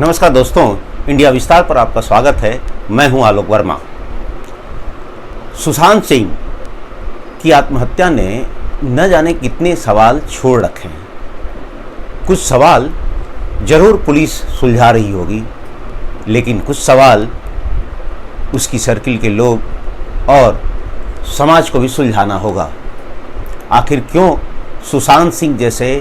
नमस्कार दोस्तों, इंडिया विस्तार पर आपका स्वागत है। मैं हूं आलोक वर्मा। सुशांत सिंह की आत्महत्या ने न जाने कितने सवाल छोड़ रखे हैं। कुछ सवाल जरूर पुलिस सुलझा रही होगी, लेकिन कुछ सवाल उसकी सर्किल के लोग और समाज को भी सुलझाना होगा। आखिर क्यों सुशांत सिंह जैसे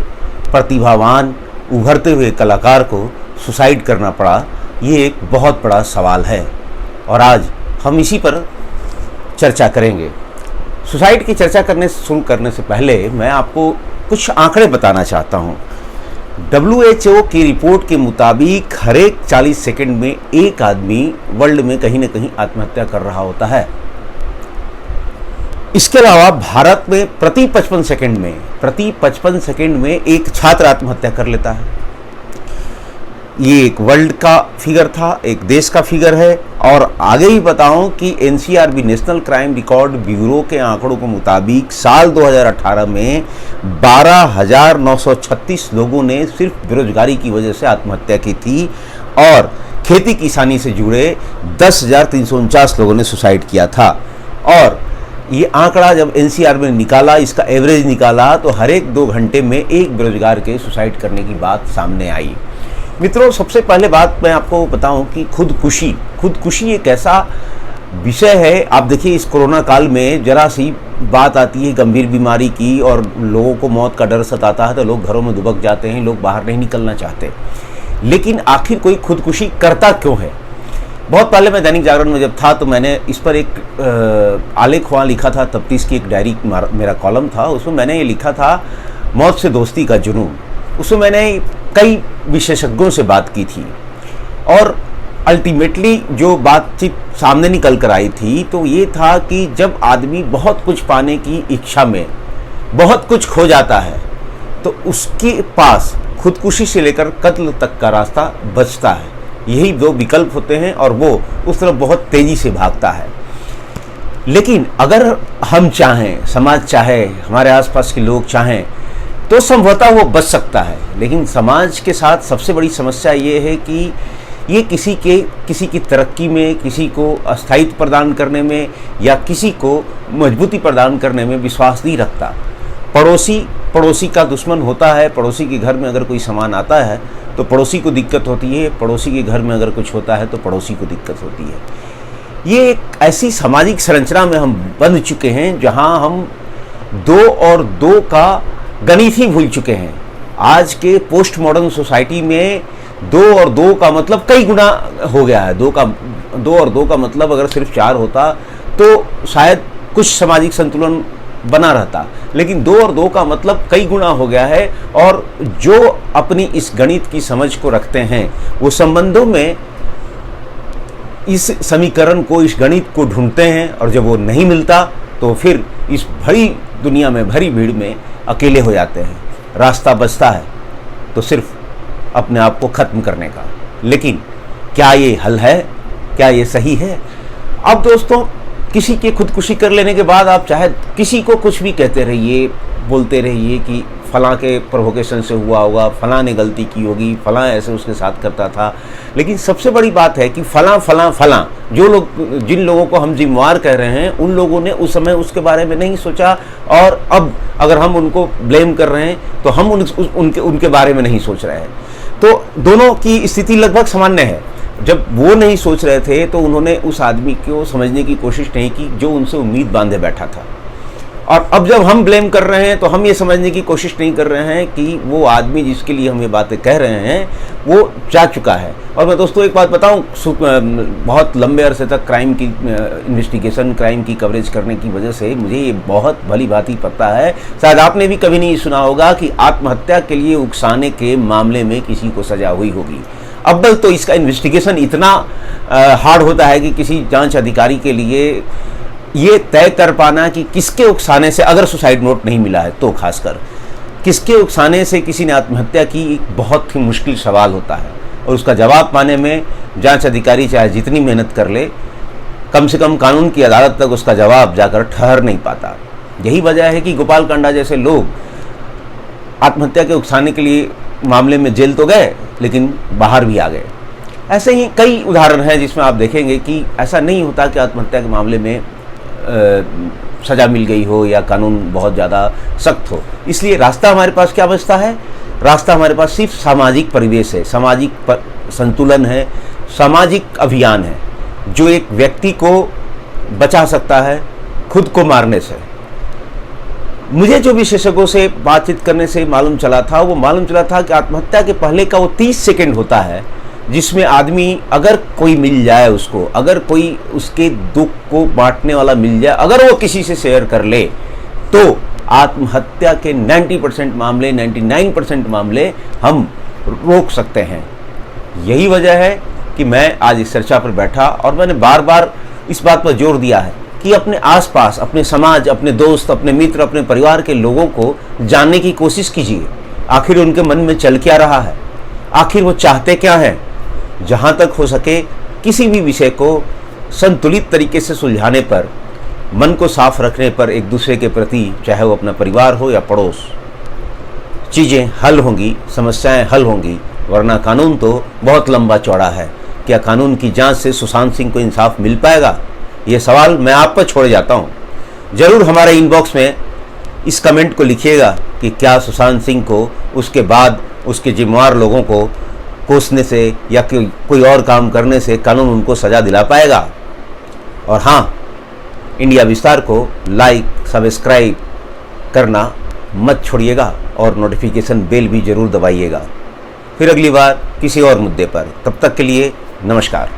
प्रतिभावान उभरते हुए कलाकार को सुसाइड करना पड़ा, ये एक बहुत बड़ा सवाल है और आज हम इसी पर चर्चा करेंगे। सुसाइड की चर्चा शुरू करने से पहले मैं आपको कुछ आंकड़े बताना चाहता हूँ। WHO की रिपोर्ट के मुताबिक हर एक 40 सेकंड में एक आदमी वर्ल्ड में कहीं न कहीं आत्महत्या कर रहा होता है। इसके अलावा भारत में प्रति 55 सेकंड में एक छात्र आत्महत्या कर लेता है। ये एक वर्ल्ड का फिगर था, एक देश का फिगर है। और आगे ही बताऊं कि NCRB national crime record bureau के आंकड़ों के मुताबिक साल 2018 में 12,936 लोगों ने सिर्फ बेरोजगारी की वजह से आत्महत्या की थी और खेती किसानी से जुड़े 10,349 लोगों ने सुसाइड किया था। और ये आंकड़ा जब NCRB ने निकाला, इसका एवरेज निकाला, तो हर एक 2 घंटे में एक बेरोजगार के सुसाइड करने की बात सामने आई। मित्रों, सबसे पहले बात मैं आपको बताऊं कि खुदकुशी एक ऐसा विषय है। आप देखिए, इस कोरोना काल में जरा सी बात आती है गंभीर बीमारी की और लोगों को मौत का डर सताता है तो लोग घरों में दुबक जाते हैं, लोग बाहर नहीं निकलना चाहते। लेकिन आखिर कोई खुदकुशी करता क्यों है? बहुत पहले मैं दैनिक जागरण में जब था तो मैंने इस पर एक आलेख वहाँ लिखा था। तफ्तीश की एक डायरी मेरा कॉलम था, उसमें मैंने ये लिखा था, मौत से दोस्ती का जुनून। उसमें मैंने कई विशेषज्ञों से बात की थी और अल्टीमेटली जो बातचीत सामने निकल कर आई थी तो ये था कि जब आदमी बहुत कुछ पाने की इच्छा में बहुत कुछ खो जाता है तो उसके पास खुदकुशी से लेकर कत्ल तक का रास्ता बचता है। यही 2 विकल्प होते हैं और वो उस तरफ बहुत तेजी से भागता है। लेकिन अगर हम चाहें, समाज चाहे, हमारे आसपास के लोग चाहें तो संभवतः वो बच सकता है। लेकिन समाज के साथ सबसे बड़ी समस्या ये है कि ये किसी की तरक्की में, किसी को स्थायित्व प्रदान करने में या किसी को मजबूती प्रदान करने में विश्वास नहीं रखता। पड़ोसी का दुश्मन होता है। पड़ोसी के घर में अगर कोई सामान आता है तो पड़ोसी को दिक्कत होती है, पड़ोसी के घर में अगर कुछ होता है तो पड़ोसी को दिक्कत होती है। ये एक ऐसी सामाजिक संरचना में हम बंध चुके हैं जहाँ हम 2 और 2 का गणित ही भूल चुके हैं। आज के पोस्ट मॉडर्न सोसाइटी में 2 और 2 का मतलब कई गुना हो गया है। 2 और 2 का मतलब अगर सिर्फ 4 होता तो शायद कुछ सामाजिक संतुलन बना रहता, लेकिन 2 और 2 का मतलब कई गुना हो गया है। और जो अपनी इस गणित की समझ को रखते हैं वो संबंधों में इस समीकरण को, इस गणित को ढूंढते हैं और जब वो नहीं मिलता तो फिर इस भरी दुनिया में, भरी भीड़ में अकेले हो जाते हैं। रास्ता बचता है तो सिर्फ अपने आप को ख़त्म करने का। लेकिन क्या ये हल है? क्या ये सही है? अब दोस्तों, किसी के खुदकुशी कर लेने के बाद आप चाहे किसी को कुछ भी कहते रहिए, बोलते रहिए कि फलां के प्रोवोकेशन से हुआ होगा, फलां ने गलती की होगी, फलां ऐसे उसके साथ करता था। लेकिन सबसे बड़ी बात है कि फलां जिन लोगों को हम जिम्मेवार कह रहे हैं उन लोगों ने उस समय उसके बारे में नहीं सोचा। और अब अगर हम उनको ब्लेम कर रहे हैं तो हम उनके बारे में नहीं सोच रहे हैं। तो दोनों की स्थिति लगभग सामान्य है। जब वो नहीं सोच रहे थे तो उन्होंने उस आदमी को समझने की कोशिश नहीं की जो उनसे उम्मीद बांधे बैठा था। और अब जब हम ब्लेम कर रहे हैं तो हम ये समझने की कोशिश नहीं कर रहे हैं कि वो आदमी जिसके लिए हम ये बातें कह रहे हैं वो जा चुका है। और मैं दोस्तों एक बात बताऊं, बहुत लंबे अरसे तक क्राइम की इन्वेस्टिगेशन, क्राइम की कवरेज करने की वजह से मुझे ये बहुत भली भांति पता है। शायद आपने भी कभी नहीं सुना होगा कि आत्महत्या के लिए उकसाने के मामले में किसी को सजा हुई होगी। अव्वल तो इसका इन्वेस्टिगेशन इतना हार्ड होता है कि किसी जांच अधिकारी के लिए ये तय कर पाना कि किसके उकसाने से, अगर सुसाइड नोट नहीं मिला है तो खासकर किसके उकसाने से किसी ने आत्महत्या की, एक बहुत ही मुश्किल सवाल होता है। और उसका जवाब पाने में जांच अधिकारी चाहे जितनी मेहनत कर ले, कम से कम कानून की अदालत तक उसका जवाब जाकर ठहर नहीं पाता। यही वजह है कि गोपाल कांडा जैसे लोग आत्महत्या के उकसाने के लिए मामले में जेल तो गए लेकिन बाहर भी आ गए। ऐसे ही कई उदाहरण हैं जिसमें आप देखेंगे कि ऐसा नहीं होता कि आत्महत्या के मामले में सज़ा मिल गई हो या कानून बहुत ज़्यादा सख्त हो। इसलिए रास्ता हमारे पास क्या बचता है? रास्ता हमारे पास सिर्फ सामाजिक परिवेश है, सामाजिक संतुलन है, सामाजिक अभियान है जो एक व्यक्ति को बचा सकता है खुद को मारने से। मुझे जो विशेषज्ञों से बातचीत करने से मालूम चला था कि आत्महत्या के पहले का वो 30 सेकंड होता है जिसमें आदमी, अगर कोई मिल जाए उसको, अगर कोई उसके दुख को बांटने वाला मिल जाए, अगर वो किसी से शेयर कर ले, तो आत्महत्या के 90% मामले, 99% मामले हम रोक सकते हैं। यही वजह है कि मैं आज इस चर्चा पर बैठा और मैंने बार बार इस बात पर जोर दिया है कि अपने आसपास, अपने समाज, अपने दोस्त, अपने मित्र, अपने परिवार के लोगों को जानने की कोशिश कीजिए। आखिर उनके मन में चल क्या रहा है, आखिर वो चाहते क्या हैं। जहाँ तक हो सके किसी भी विषय को संतुलित तरीके से सुलझाने पर, मन को साफ रखने पर, एक दूसरे के प्रति, चाहे वो अपना परिवार हो या पड़ोस, चीज़ें हल होंगी, समस्याएं हल होंगी। वरना कानून तो बहुत लंबा चौड़ा है। क्या कानून की जांच से सुशांत सिंह को इंसाफ मिल पाएगा? ये सवाल मैं आप पर छोड़ जाता हूँ। ज़रूर हमारे इनबॉक्स में इस कमेंट को लिखिएगा कि क्या सुशांत सिंह को उसके बाद उसके जिम्मेवार लोगों को कोसने से या कोई और काम करने से कानून उनको सज़ा दिला पाएगा। और हाँ, इंडिया विस्तार को लाइक, सब्सक्राइब करना मत छोड़िएगा और नोटिफिकेशन बेल भी ज़रूर दबाइएगा। फिर अगली बार किसी और मुद्दे पर, तब तक के लिए नमस्कार।